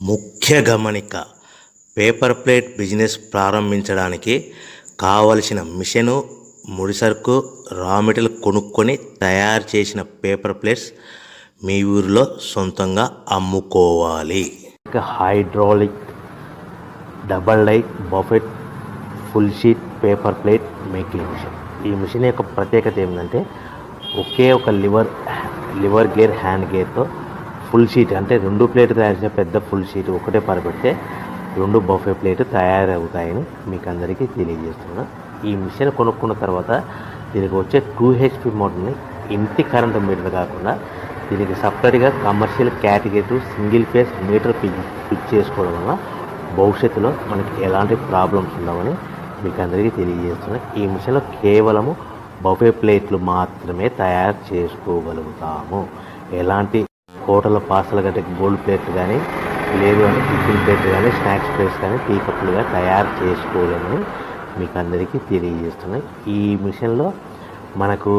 ముఖ్య గమనిక: paper plate business ప్రారంభించడానికి కావలసిన మిషను, ముడిసరుకు, రా మెటీరియల్ కొనుక్కొని తయారు చేసిన పేపర్ ప్లేట్స్ మీ ఊరిలో సొంతంగా అమ్ముకోవాలి. Hydraulic double die buffet full sheet paper plate making machine. ఈ మిషన్ యొక్క ప్రత్యేకత ఏంటంటే ఒకే ఒక లివర్ గేర్, హ్యాండ్ గేర్తో ఫుల్ షీట్ అంటే 2 ప్లేట్ తయారు చేసే పెద్ద ఫుల్ షీట్ ఒకటే పరబెడితే 2 బఫే ప్లేట్ తయారవుతాయని మీకు అందరికీ తెలియజేస్తున్నా. ఈ మిషన్ కొనుక్కున్న తర్వాత దీనికి వచ్చే 2 HP మోటార్ని ఇంటి కరెంటు మీటర్ కాకుండా దీనికి సపరేట్గా commercial category single phase metre fix చేసుకోవడం వల్ల భవిష్యత్తులో మనకి ఎలాంటి ప్రాబ్లమ్స్ ఉండవని మీకు అందరికీ తెలియజేస్తున్నా. ఈ మిషన్లో కేవలము బఫే ప్లేట్లు మాత్రమే తయారు చేసుకోగలుగుతాము. ఎలాంటి హోటల్ పార్సల్ గట్టే గోల్డ్ ప్లేట్లు కానీ, లేదు అంటే టిఫిన్ ప్లేట్లు కానీ, స్నాక్స్ ప్లేట్స్ కానీ, టీ కప్పులుగా తయారు చేసుకోలేమని మీకు అందరికీ తెలియజేస్తున్నాయి. ఈ మిషన్లో మనకు